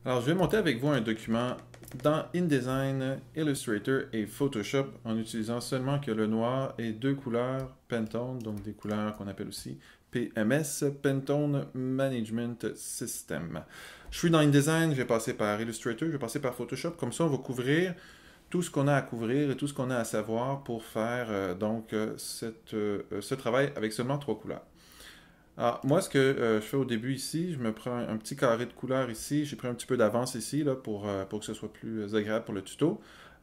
Alors, je vais monter avec vous un document dans InDesign, Illustrator et Photoshop en utilisant seulement que le noir et deux couleurs Pantone, donc des couleurs qu'on appelle aussi PMS, Pantone Management System. Je suis dans InDesign, je vais passer par Illustrator, je vais passer par Photoshop. Comme ça, on va couvrir tout ce qu'on a à couvrir et tout ce qu'on a à savoir pour faire ce travail avec seulement trois couleurs. Alors, moi, ce que je fais au début ici, je me prends un petit carré de couleur ici. J'ai pris un petit peu d'avance ici là, pour que ce soit plus agréable pour le tuto.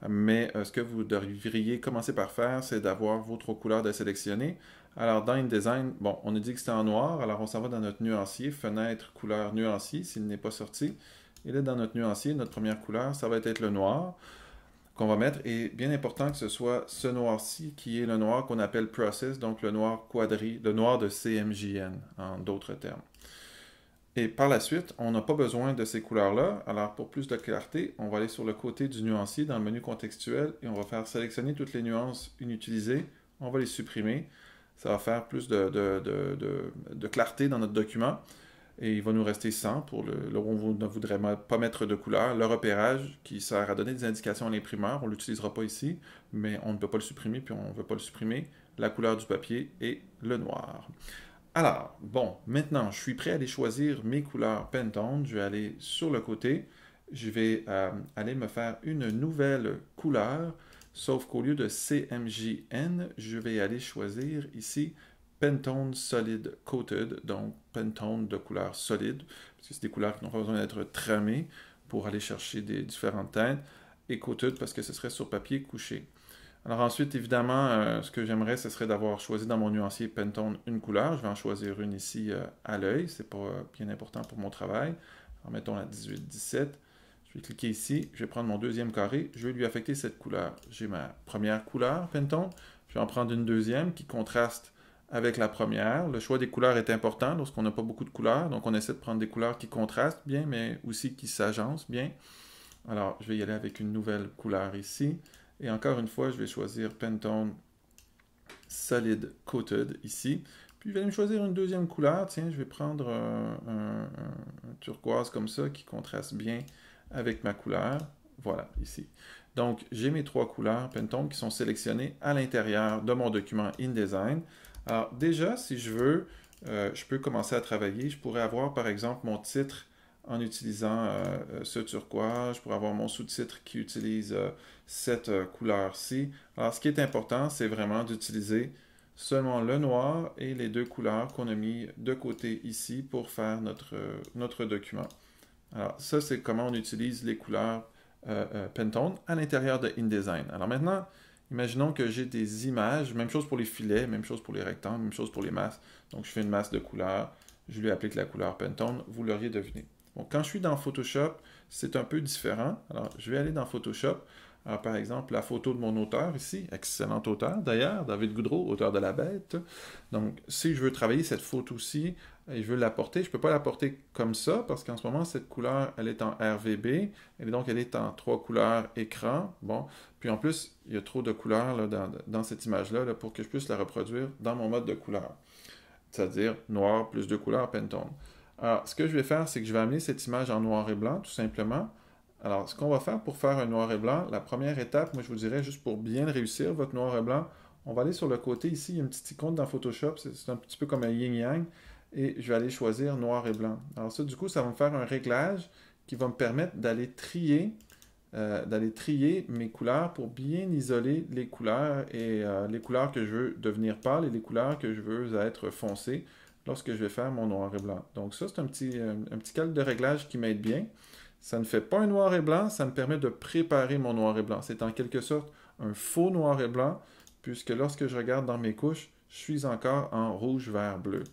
Mais ce que vous devriez commencer par faire, c'est d'avoir vos trois couleurs à sélectionner. Alors, dans InDesign, bon, on a dit que c'était en noir. Alors, on s'en va dans notre nuancier, fenêtre, couleur, nuancier, s'il n'est pas sorti. Et là, dans notre nuancier, notre première couleur, ça va être le noir qu'on va mettre. Et bien important que ce soit ce noir-ci qui est le noir qu'on appelle process, donc le noir quadri, le noir de CMJN en d'autres termes. Et par la suite, on n'a pas besoin de ces couleurs-là. Alors pour plus de clarté, on va aller sur le côté du nuancier dans le menu contextuel et on va faire sélectionner toutes les nuances inutilisées. On va les supprimer. Ça va faire plus de clarté dans notre document. Et il va nous rester 100 pour là où on ne voudrait pas mettre de couleur. Le repérage qui sert à donner des indications à l'imprimeur, on ne l'utilisera pas ici, mais on ne peut pas le supprimer, puis on ne veut pas le supprimer. La couleur du papier et le noir. Alors, bon, maintenant, je suis prêt à aller choisir mes couleurs Pantone. Je vais aller sur le côté. Je vais aller me faire une nouvelle couleur, sauf qu'au lieu de CMJN, je vais aller choisir ici Pantone Solid Coated, donc Pantone de couleur solide, parce que c'est des couleurs qui n'ont pas besoin d'être tramées pour aller chercher des différentes teintes, et Coated parce que ce serait sur papier couché. Alors ensuite, évidemment, ce que j'aimerais, ce serait d'avoir choisi dans mon nuancier Pantone une couleur. Je vais en choisir une ici à l'œil, c'est pas bien important pour mon travail. Alors mettons la 18-17. Je vais cliquer ici, je vais prendre mon deuxième carré, je vais lui affecter cette couleur. J'ai ma première couleur Pantone, je vais en prendre une deuxième qui contraste avec la première. Le choix des couleurs est important lorsqu'on n'a pas beaucoup de couleurs, donc on essaie de prendre des couleurs qui contrastent bien, mais aussi qui s'agencent bien. Alors, je vais y aller avec une nouvelle couleur ici. Et encore une fois, je vais choisir Pantone Solid Coated ici. Puis je vais me choisir une deuxième couleur. Tiens, je vais prendre un turquoise comme ça qui contraste bien avec ma couleur. Voilà, ici. Donc, j'ai mes trois couleurs Pantone qui sont sélectionnées à l'intérieur de mon document InDesign. Alors, déjà, si je veux, je peux commencer à travailler. Je pourrais avoir, par exemple, mon titre en utilisant ce turquoise. Je pourrais avoir mon sous-titre qui utilise cette couleur-ci. Alors, ce qui est important, c'est vraiment d'utiliser seulement le noir et les deux couleurs qu'on a mis de côté ici pour faire notre document. Alors, ça, c'est comment on utilise les couleurs Pantone à l'intérieur de InDesign. Alors maintenant, imaginons que j'ai des images, même chose pour les filets, même chose pour les rectangles, même chose pour les masses. Donc, je fais une masse de couleurs, je lui applique la couleur Pantone, vous l'auriez deviné. Bon, quand je suis dans Photoshop, c'est un peu différent. Alors, je vais aller dans Photoshop. Alors, par exemple, la photo de mon auteur ici, excellent auteur d'ailleurs, David Goudreau, auteur de La Bête. Donc, si je veux travailler cette photo-ci et je veux l'apporter, je ne peux pas l'apporter comme ça parce qu'en ce moment, cette couleur, elle est en RVB. Elle est en trois couleurs écran. Bon, puis en plus, il y a trop de couleurs là, dans cette image-là là, pour que je puisse la reproduire dans mon mode de couleur. C'est-à-dire noir plus deux couleurs Pantone. Alors, ce que je vais faire, c'est que je vais amener cette image en noir et blanc, tout simplement. Alors, ce qu'on va faire pour faire un noir et blanc, la première étape, moi je vous dirais, juste pour bien le réussir, votre noir et blanc, on va aller sur le côté ici, il y a une petite icône dans Photoshop, c'est un petit peu comme un yin-yang, et je vais aller choisir noir et blanc. Alors ça, du coup, ça va me faire un réglage qui va me permettre d'aller trier mes couleurs pour bien isoler les couleurs et les couleurs que je veux devenir pâles et les couleurs que je veux être foncées lorsque je vais faire mon noir et blanc. Donc ça, c'est un petit calque de réglage qui m'aide bien. Ça ne fait pas un noir et blanc, ça me permet de préparer mon noir et blanc. C'est en quelque sorte un faux noir et blanc, puisque lorsque je regarde dans mes couches, je suis encore en rouge, vert, bleu.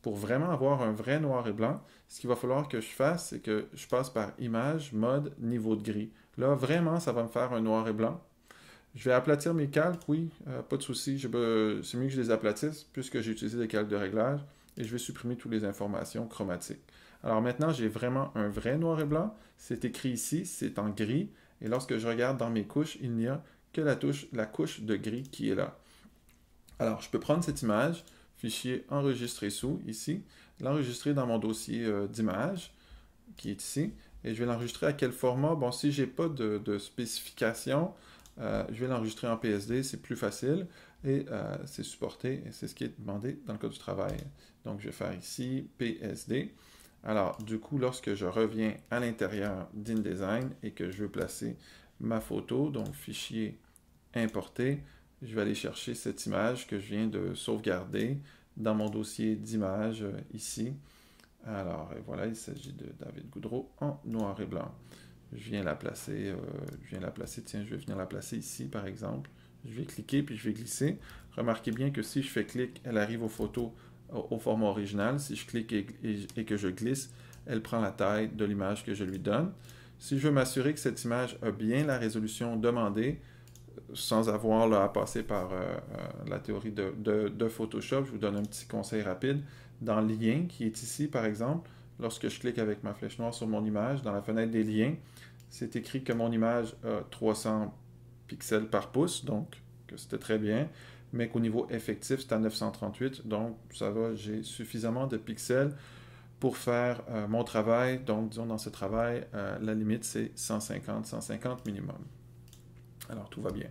Pour vraiment avoir un vrai noir et blanc, ce qu'il va falloir que je fasse, c'est que je passe par image, mode, niveau de gris. Là, vraiment, ça va me faire un noir et blanc. Je vais aplatir mes calques, oui, pas de souci. C'est mieux que je les aplatisse puisque j'ai utilisé des calques de réglage et je vais supprimer toutes les informations chromatiques. Alors maintenant, j'ai vraiment un vrai noir et blanc. C'est écrit ici, c'est en gris. Et lorsque je regarde dans mes couches, il n'y a que la couche de gris qui est là. Alors, je peux prendre cette image, fichier enregistré sous, ici, l'enregistrer dans mon dossier d'images, qui est ici, Et je vais l'enregistrer à quel format? Bon, si j'ai pas de spécification, je vais l'enregistrer en PSD, c'est plus facile et c'est supporté et c'est ce qui est demandé dans le cas du travail. Donc, je vais faire ici PSD. Alors, du coup, lorsque je reviens à l'intérieur d'InDesign et que je veux placer ma photo, donc fichier importer, je vais aller chercher cette image que je viens de sauvegarder dans mon dossier d'images ici. Alors, voilà, il s'agit de David Goudreau en noir et blanc. Je viens la placer, tiens, je vais venir la placer ici, par exemple. Je vais cliquer, puis je vais glisser. Remarquez bien que si je fais clic, elle arrive aux photos au format original. Si je clique et que je glisse, elle prend la taille de l'image que je lui donne. Si je veux m'assurer que cette image a bien la résolution demandée, sans avoir là, à passer par la théorie de Photoshop, je vous donne un petit conseil rapide. Dans Lien, qui est ici, par exemple, lorsque je clique avec ma flèche noire sur mon image, dans la fenêtre des liens, c'est écrit que mon image a 300 pixels par pouce, donc que c'était très bien, mais qu'au niveau effectif, c'est à 938, donc ça va, j'ai suffisamment de pixels pour faire mon travail. Donc, disons, dans ce travail, la limite, c'est 150 minimum. Alors, tout va bien.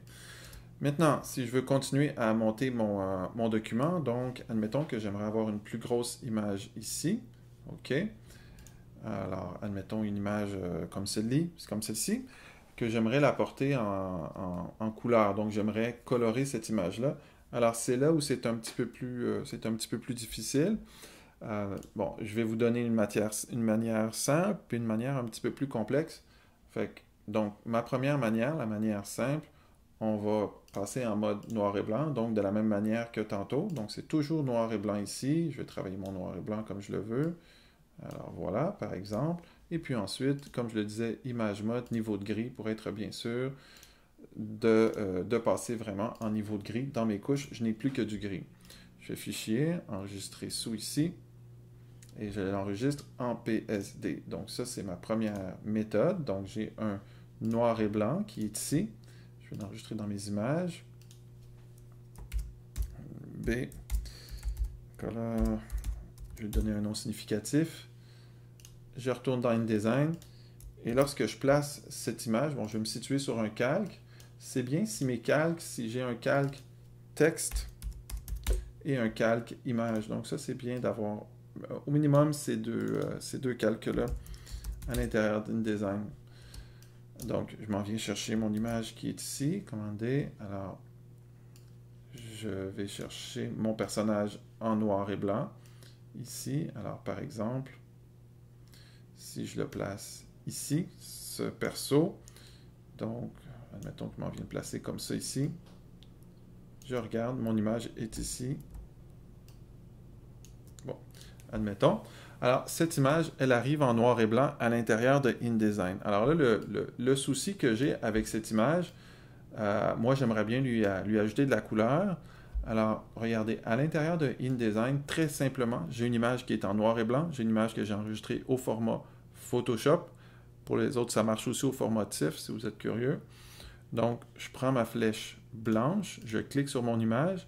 Maintenant, si je veux continuer à monter mon document, donc, admettons que j'aimerais avoir une plus grosse image ici. OK. Alors, admettons une image comme celle-ci, que j'aimerais la porter en couleur. Donc, j'aimerais colorer cette image-là. Alors, c'est là où c'est un petit peu plus difficile. Bon, je vais vous donner une manière simple, puis une manière un petit peu plus complexe. Donc, ma première manière, la manière simple, on va passer en mode noir et blanc, donc de la même manière que tantôt. Donc, c'est toujours noir et blanc ici. Je vais travailler mon noir et blanc comme je le veux. Alors, voilà, par exemple. Et puis ensuite, comme je le disais, image mode, niveau de gris, pour être bien sûr de passer vraiment en niveau de gris. Dans mes couches, je n'ai plus que du gris. Je fais fichier, enregistrer sous ici, et je l'enregistre en PSD. Donc ça, c'est ma première méthode. Donc j'ai un noir et blanc qui est ici. Je vais l'enregistrer dans mes images. B, color, je vais donner un nom significatif. Je retourne dans InDesign. Et lorsque je place cette image, bon, je vais me situer sur un calque. C'est bien si j'ai un calque texte et un calque image. Donc ça, c'est bien d'avoir au minimum ces deux calques-là à l'intérieur d'InDesign. Donc, je m'en viens chercher mon image qui est ici, commandé. Alors, je vais chercher mon personnage en noir et blanc, ici. Alors, par exemple, si je le place ici, ce perso, donc, admettons que je m'en viens le placer comme ça ici. Je regarde, mon image est ici. Bon, admettons. Alors, cette image, elle arrive en noir et blanc à l'intérieur de InDesign. Alors là, le souci que j'ai avec cette image, moi, j'aimerais bien lui ajouter de la couleur. Alors, regardez, à l'intérieur de InDesign, très simplement, j'ai une image qui est en noir et blanc. J'ai une image que j'ai enregistrée au format Photoshop. Pour les autres, ça marche aussi au format TIFF, si vous êtes curieux. Donc, je prends ma flèche blanche, je clique sur mon image,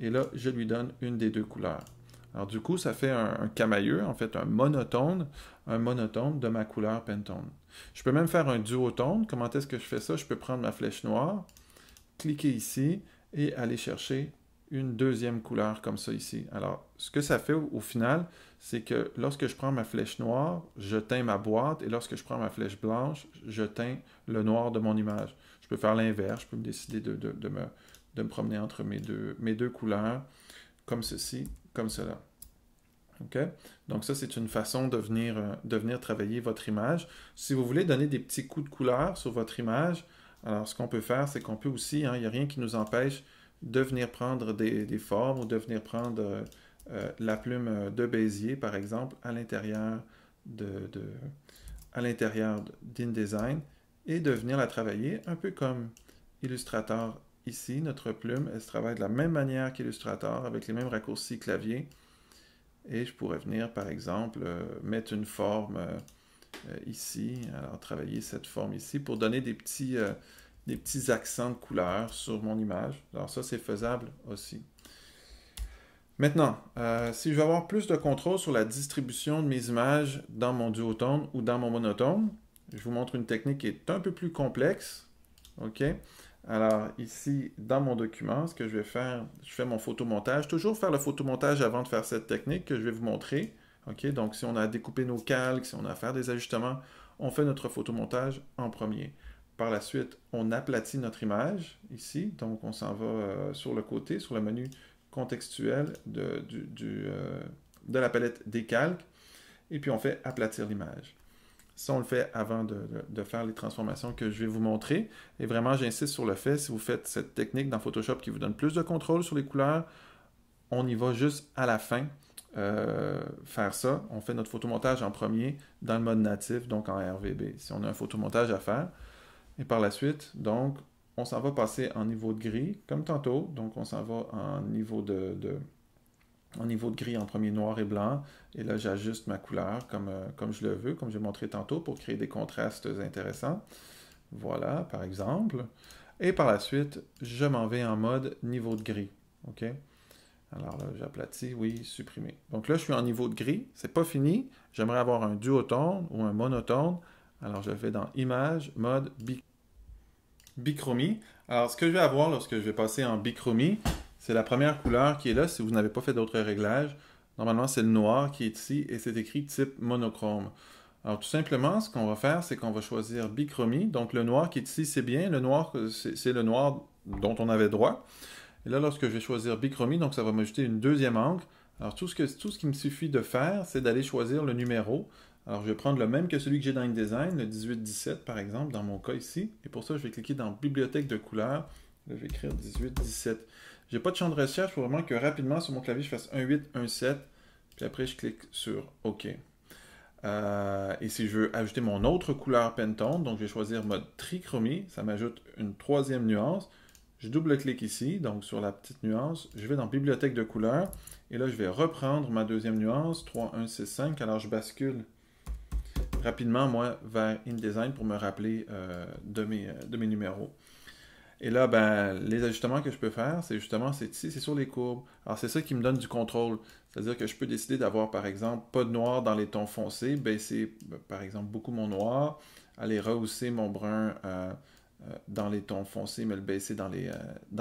et là, je lui donne une des deux couleurs. Alors, du coup, ça fait un camailleux, en fait, un monotone de ma couleur Pantone. Je peux même faire un duotone. Comment est-ce que je fais ça? Je peux prendre ma flèche noire, cliquer ici, et aller chercher une deuxième couleur comme ça ici. Alors, ce que ça fait au final, c'est que lorsque je prends ma flèche noire, je teins ma boîte, et lorsque je prends ma flèche blanche, je teins le noir de mon image. Je peux faire l'inverse, je peux me décider de me promener entre mes deux couleurs, comme ceci, comme cela. OK? Donc ça, c'est une façon de venir travailler votre image. Si vous voulez donner des petits coups de couleur sur votre image, alors ce qu'on peut faire, c'est qu'on peut aussi, il n'y a rien qui nous empêche de venir prendre des formes ou de venir prendre la plume de Bézier, par exemple, à l'intérieur d'InDesign et de venir la travailler un peu comme Illustrator ici. Notre plume, elle se travaille de la même manière qu'Illustrator avec les mêmes raccourcis clavier. Et je pourrais venir, par exemple, mettre une forme ici. Alors, travailler cette forme ici pour donner des petits accents de couleur sur mon image. Alors ça, c'est faisable aussi. Maintenant, si je veux avoir plus de contrôle sur la distribution de mes images dans mon duotone ou dans mon monotone, je vous montre une technique qui est un peu plus complexe. OK? Alors, ici, dans mon document, ce que je vais faire, je fais mon photomontage. Toujours faire le photomontage avant de faire cette technique que je vais vous montrer. OK? Donc, si on a à découper nos calques, si on a à faire des ajustements, on fait notre photomontage en premier. Par la suite, on aplatit notre image ici. Donc, on s'en va sur le côté, sur le menu contextuel de la palette des calques. Et puis, on fait aplatir l'image. Ça, on le fait avant de faire les transformations que je vais vous montrer. Et vraiment, j'insiste sur le fait, si vous faites cette technique dans Photoshop qui vous donne plus de contrôle sur les couleurs, on y va juste à la fin faire ça. On fait notre photomontage en premier dans le mode natif, donc en RVB, si on a un photomontage à faire. Et par la suite, donc, on s'en va passer en niveau de gris, comme tantôt. Donc, on s'en va en niveau de gris en premier noir et blanc. Et là, j'ajuste ma couleur comme je le veux, comme j'ai montré tantôt, pour créer des contrastes intéressants. Voilà, par exemple. Et par la suite, je m'en vais en mode niveau de gris. OK? Alors là, j'aplatis, oui, supprimer. Donc là, je suis en niveau de gris. C'est pas fini. J'aimerais avoir un duotone ou un monotone. Alors, je vais dans Image, mode bichromie. Alors, ce que je vais avoir lorsque je vais passer en bichromie, c'est la première couleur qui est là si vous n'avez pas fait d'autres réglages. Normalement, c'est le noir qui est ici et c'est écrit type monochrome. Alors, tout simplement, ce qu'on va faire, c'est qu'on va choisir bichromie. Donc, le noir qui est ici, c'est bien. Le noir, c'est le noir dont on avait droit. Et là, lorsque je vais choisir bichromie, donc ça va m'ajouter une deuxième encre. Alors, tout ce qui me suffit de faire, c'est d'aller choisir le numéro. Alors, je vais prendre le même que celui que j'ai dans InDesign, le 1817 par exemple, dans mon cas ici. Et pour ça, je vais cliquer dans Bibliothèque de couleurs. Là, je vais écrire 1817. Je n'ai pas de champ de recherche, il faut vraiment que rapidement sur mon clavier, je fasse 18, 17. Puis après, je clique sur OK. Et si je veux ajouter mon autre couleur Pantone, donc je vais choisir mode trichromie, ça m'ajoute une troisième nuance. Je double-clique ici, donc sur la petite nuance, je vais dans Bibliothèque de couleurs, et là je vais reprendre ma deuxième nuance, 3, 1, 6, 5, alors je bascule rapidement, moi, vers InDesign pour me rappeler de mes numéros. Et là, ben, les ajustements que je peux faire, c'est justement, c'est ici, c'est sur les courbes. Alors, c'est ça qui me donne du contrôle. C'est-à-dire que je peux décider d'avoir, par exemple, pas de noir dans les tons foncés, baisser, par exemple, beaucoup mon noir, aller rehausser mon brun dans les tons foncés, mais le baisser dans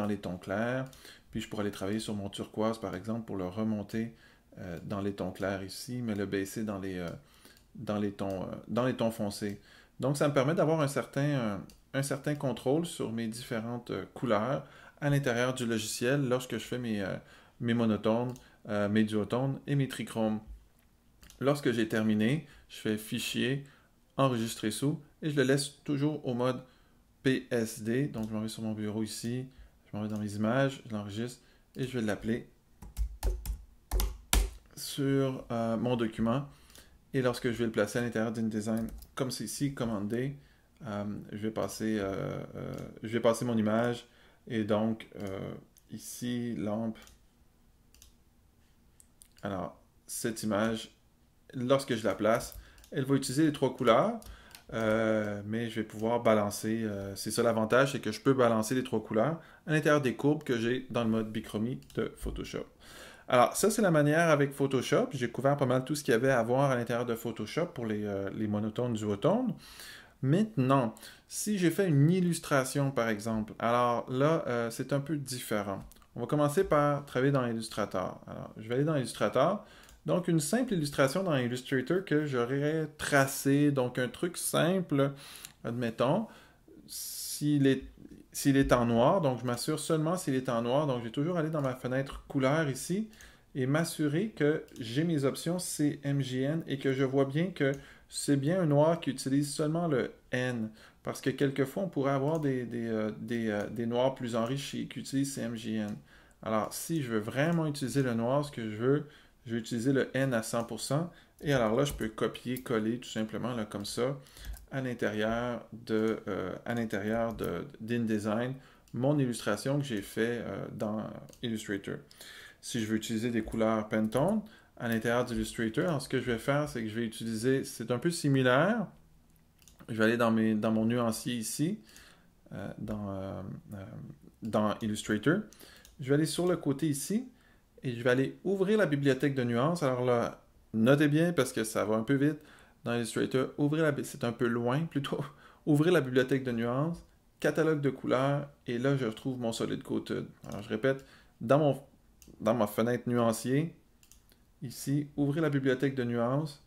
les tons clairs. Puis, je pourrais aller travailler sur mon turquoise, par exemple, pour le remonter dans les tons clairs ici, mais le baisser dans les tons foncés. Donc, ça me permet d'avoir un certain contrôle sur mes différentes couleurs à l'intérieur du logiciel lorsque je fais mes monotones, mes duotones et mes trichromes. Lorsque j'ai terminé, je fais Fichier, Enregistrer sous, et je le laisse toujours au mode PSD. Donc, je m'en vais sur mon bureau ici, je m'en vais dans mes images, je l'enregistre, et je vais l'appeler sur mon document. Et lorsque je vais le placer à l'intérieur d'InDesign, comme c'est ici, Command D, je vais passer mon image. Et donc, ici, lampe. Alors, cette image, lorsque je la place, elle va utiliser les trois couleurs, mais je vais pouvoir balancer. C'est ça l'avantage, c'est que je peux balancer les trois couleurs à l'intérieur des courbes que j'ai dans le mode bichromie de Photoshop. Alors, ça, c'est la manière avec Photoshop. J'ai couvert pas mal tout ce qu'il y avait à voir à l'intérieur de Photoshop pour les monotones, duotones. Maintenant, si j'ai fait une illustration, par exemple, alors là, c'est un peu différent. On va commencer par travailler dans Illustrator. Alors, je vais aller dans Illustrator. Donc, une simple illustration dans Illustrator que j'aurais tracé. Donc, un truc simple, admettons, s'il est en noir. Donc, je m'assure seulement s'il est en noir. Donc, je vais toujours aller dans ma fenêtre couleur ici et m'assurer que j'ai mes options CMJN et que je vois bien que c'est bien un noir qui utilise seulement le N. Parce que quelquefois, on pourrait avoir des noirs plus enrichis qui utilisent CMJN. Alors, si je veux vraiment utiliser le noir, ce que je vais utiliser le N à 100%. Et alors là, je peux copier-coller tout simplement là, comme ça à l'intérieur d'InDesign mon illustration que j'ai fait dans Illustrator. Si je veux utiliser des couleurs Pantone à l'intérieur d'Illustrator, alors ce que je vais faire, c'est que je vais utiliser, c'est un peu similaire. Je vais aller dans mon nuancier ici, dans Illustrator. Je vais aller sur le côté ici, et je vais aller ouvrir la bibliothèque de nuances. Alors là, notez bien parce que ça va un peu vite dans Illustrator. C'est un peu loin plutôt. Ouvrir la bibliothèque de nuances, catalogue de couleurs, et là, je retrouve mon solid coated. Alors, je répète, dans ma fenêtre nuancier, ici, ouvrir la bibliothèque de nuances,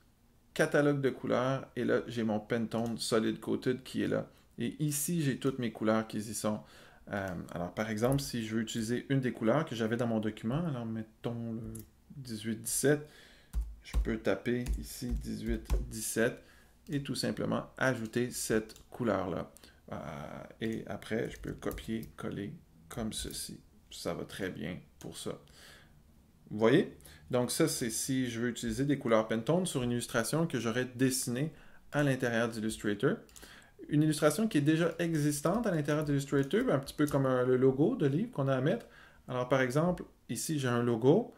catalogue de couleurs, et là, j'ai mon Pantone solid coated qui est là. Et ici, j'ai toutes mes couleurs qui y sont. Alors, par exemple, si je veux utiliser une des couleurs que j'avais dans mon document, alors mettons le 18-17, je peux taper ici 18-17 et tout simplement ajouter cette couleur-là. Et après, je peux copier, coller comme ceci. Ça va très bien pour ça. Vous voyez? Donc ça, c'est si je veux utiliser des couleurs Pantone sur une illustration que j'aurais dessinée à l'intérieur d'Illustrator. Une illustration qui est déjà existante à l'intérieur d'Illustrator, un petit peu comme le logo de livre qu'on a à mettre. Alors par exemple, ici j'ai un logo.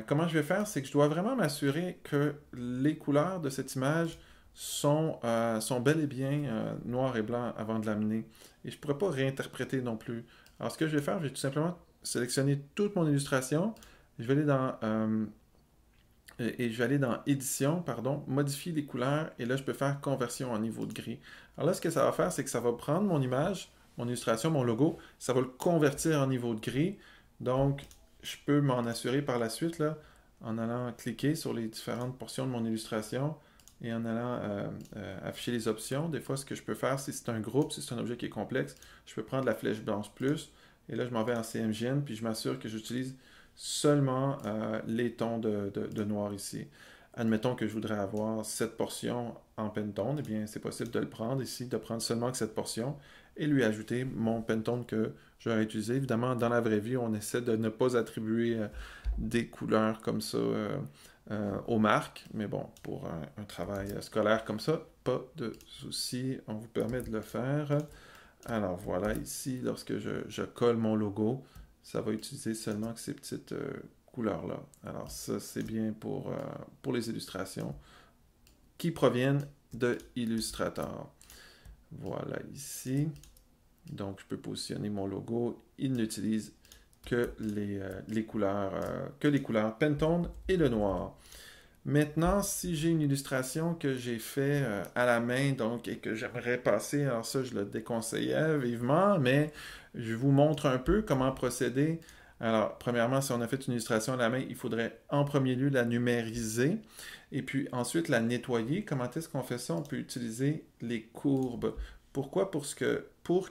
Comment je vais faire, c'est que je dois vraiment m'assurer que les couleurs de cette image sont bel et bien noir et blanc avant de l'amener. Et je ne pourrais pas réinterpréter non plus. Alors ce que je vais faire, je vais tout simplement sélectionner toute mon illustration. Je vais aller dans Édition, pardon, modifier les couleurs, et là je peux faire conversion en niveau de gris. Alors là, ce que ça va faire, c'est que ça va prendre mon image, mon illustration, mon logo, ça va le convertir en niveau de gris. Donc, je peux m'en assurer par la suite, là, en allant cliquer sur les différentes portions de mon illustration et en allant afficher les options. Des fois, ce que je peux faire, si c'est un groupe, si c'est un objet qui est complexe, je peux prendre la flèche blanche plus, et là, je m'en vais en CMJN, puis je m'assure que j'utilise seulement les tons de noir ici. Admettons que je voudrais avoir cette portion en Pantone, eh bien c'est possible de le prendre ici, de prendre seulement que cette portion et lui ajouter mon Pantone que j'aurais utilisé. Évidemment, dans la vraie vie, on essaie de ne pas attribuer des couleurs comme ça aux marques, mais bon, pour un travail scolaire comme ça, pas de souci, on vous permet de le faire. Alors voilà, ici, lorsque je colle mon logo, ça va utiliser seulement que ces petites couleurs-là. Alors ça, c'est bien pour les illustrations qui proviennent de Illustrator. Voilà ici. Donc, je peux positionner mon logo. Il n'utilise que les couleurs Pantone et le noir. Maintenant, si j'ai une illustration que j'ai fait à la main, donc, et que j'aimerais passer, alors ça, je le déconseillais vivement, mais je vous montre un peu comment procéder. Alors, premièrement, si on a fait une illustration à la main, il faudrait en premier lieu la numériser, et puis ensuite la nettoyer. Comment est-ce qu'on fait ça? On peut utiliser les courbes. Pourquoi? Pour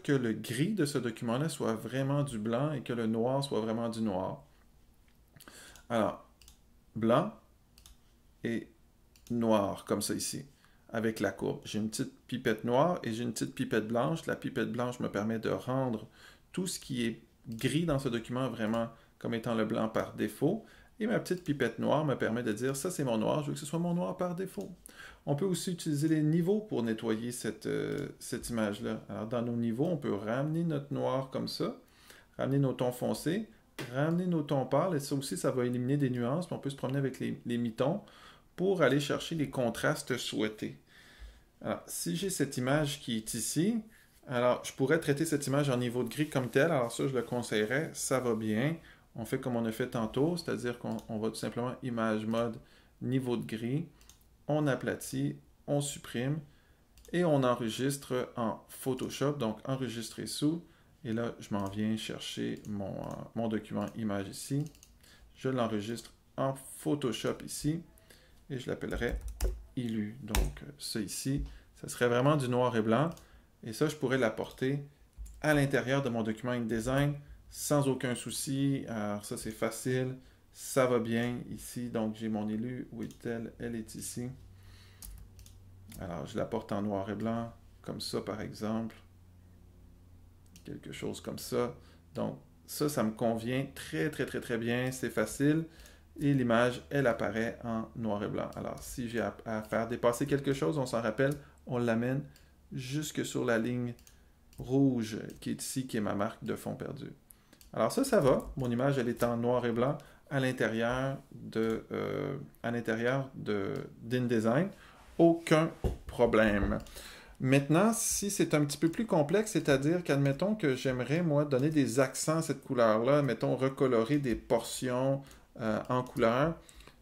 que le gris de ce document-là soit vraiment du blanc et que le noir soit vraiment du noir. Alors, blanc et noir, comme ça ici, avec la courbe. J'ai une petite pipette noire et j'ai une petite pipette blanche. La pipette blanche me permet de rendre tout ce qui est gris dans ce document vraiment comme étant le blanc par défaut. Et ma petite pipette noire me permet de dire, ça c'est mon noir, je veux que ce soit mon noir par défaut. On peut aussi utiliser les niveaux pour nettoyer cette image-là. Alors dans nos niveaux, on peut ramener notre noir comme ça, ramener nos tons foncés, ramener nos tons pâles, et ça aussi, ça va éliminer des nuances, puis on peut se promener avec les mi-tons pour aller chercher les contrastes souhaités. Alors, si j'ai cette image qui est ici, alors je pourrais traiter cette image en niveau de gris comme tel, alors ça, je le conseillerais, ça va bien. On fait comme on a fait tantôt, c'est-à-dire qu'on va tout simplement image mode niveau de gris, on aplatit, on supprime, et on enregistre en Photoshop, donc enregistrer sous, et là, je m'en viens chercher mon document image ici, je l'enregistre en Photoshop ici, et je l'appellerai Illu. Donc, ça ici, ça serait vraiment du noir et blanc. Et ça, je pourrais l'apporter à l'intérieur de mon document InDesign sans aucun souci. Alors, ça, c'est facile. Ça va bien ici. Donc, j'ai mon Illu. Où est-elle? Elle est ici. Alors, je l'apporte en noir et blanc, comme ça, par exemple. Quelque chose comme ça. Donc, ça me convient très, très, très, très bien. C'est facile. Et l'image, elle apparaît en noir et blanc. Alors, si j'ai à faire dépasser quelque chose, on s'en rappelle, on l'amène jusque sur la ligne rouge qui est ici, qui est ma marque de fond perdu. Alors ça va. Mon image, elle est en noir et blanc à l'intérieur d'InDesign. Aucun problème. Maintenant, si c'est un petit peu plus complexe, c'est-à-dire qu'admettons que j'aimerais, moi, donner des accents à cette couleur-là, mettons, recolorer des portions en couleur,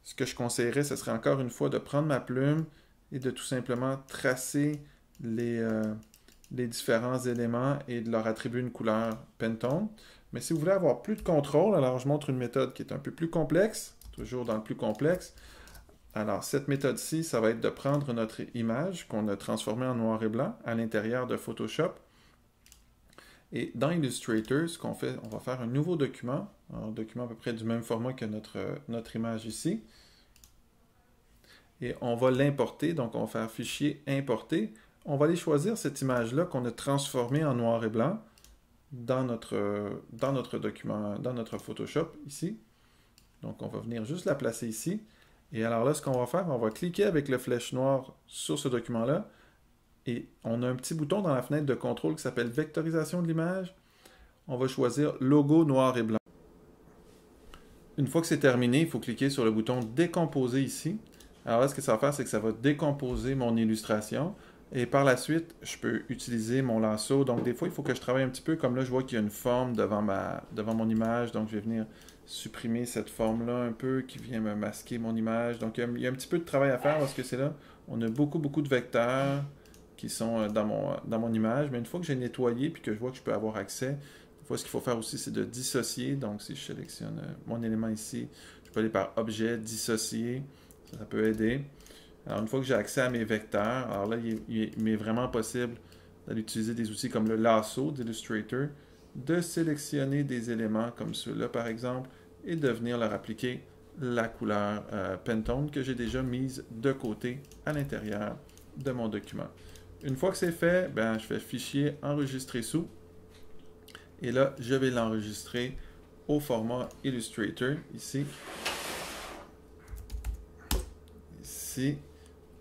ce que je conseillerais, ce serait encore une fois de prendre ma plume et de tout simplement tracer les différents éléments et de leur attribuer une couleur Pantone. Mais si vous voulez avoir plus de contrôle, alors je montre une méthode qui est un peu plus complexe, toujours dans le plus complexe. Alors, cette méthode-ci, ça va être de prendre notre image qu'on a transformée en noir et blanc à l'intérieur de Photoshop. Et dans Illustrator, ce qu'on fait, on va faire un nouveau document, un document à peu près du même format que notre image ici. Et on va l'importer, donc on va faire fichier importer. On va aller choisir cette image-là qu'on a transformée en noir et blanc dans notre document, dans notre Photoshop ici. Donc on va venir juste la placer ici. Et alors là, ce qu'on va faire, on va cliquer avec la flèche noire sur ce document-là. Et on a un petit bouton dans la fenêtre de contrôle qui s'appelle Vectorisation de l'image. On va choisir Logo noir et blanc. Une fois que c'est terminé, il faut cliquer sur le bouton Décomposer ici. Alors là, ce que ça va faire, c'est que ça va décomposer mon illustration. Et par la suite, je peux utiliser mon lasso. Donc des fois, il faut que je travaille un petit peu. Comme là, je vois qu'il y a une forme devant mon image. Donc je vais venir supprimer cette forme-là un peu qui vient me masquer mon image. Donc il y a un petit peu de travail à faire parce que c'est là. On a beaucoup de vecteurs qui sont dans mon image. Mais une fois que j'ai nettoyé et que je vois que je peux avoir accès, des fois, ce qu'il faut faire aussi, c'est de dissocier. Donc si je sélectionne mon élément ici, je peux aller par Objet, Dissocier. Ça peut aider. Alors, une fois que j'ai accès à mes vecteurs, alors là, il m'est vraiment possible d'aller utiliser des outils comme le lasso d'Illustrator, de sélectionner des éléments comme ceux-là, par exemple, et de venir leur appliquer la couleur Pantone que j'ai déjà mise de côté à l'intérieur de mon document. Une fois que c'est fait, ben, je fais Fichier, Enregistrer sous, et là, je vais l'enregistrer au format Illustrator, ici. Ici,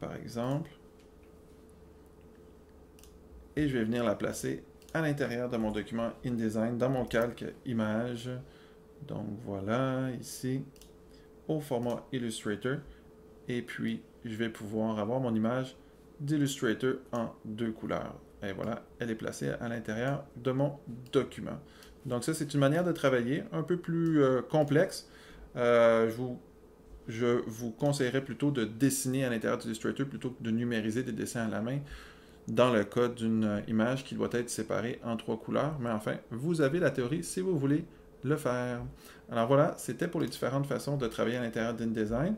par exemple, et je vais venir la placer à l'intérieur de mon document InDesign, dans mon calque image. Donc voilà, ici, au format Illustrator. Et puis, je vais pouvoir avoir mon image d'Illustrator en 2 couleurs. Et voilà, elle est placée à l'intérieur de mon document. Donc ça, c'est une manière de travailler un peu plus complexe. Je vous conseillerais plutôt de dessiner à l'intérieur d'Illustrator plutôt que de numériser des dessins à la main dans le cas d'une image qui doit être séparée en 3 couleurs. Mais enfin, vous avez la théorie si vous voulez le faire. Alors voilà, c'était pour les différentes façons de travailler à l'intérieur d'InDesign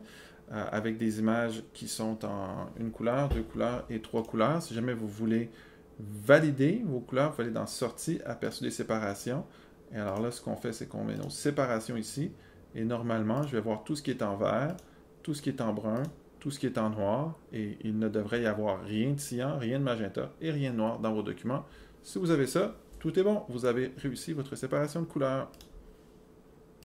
avec des images qui sont en 1 couleur, 2 couleurs et 3 couleurs. Si jamais vous voulez valider vos couleurs, vous allez dans Sortie, Aperçu des séparations. Et alors là, ce qu'on fait, c'est qu'on met nos séparations ici. Et normalement, je vais voir tout ce qui est en vert, tout ce qui est en brun, tout ce qui est en noir, et il ne devrait y avoir rien de cyan, rien de magenta et rien de noir dans vos documents. Si vous avez ça, tout est bon. Vous avez réussi votre séparation de couleurs.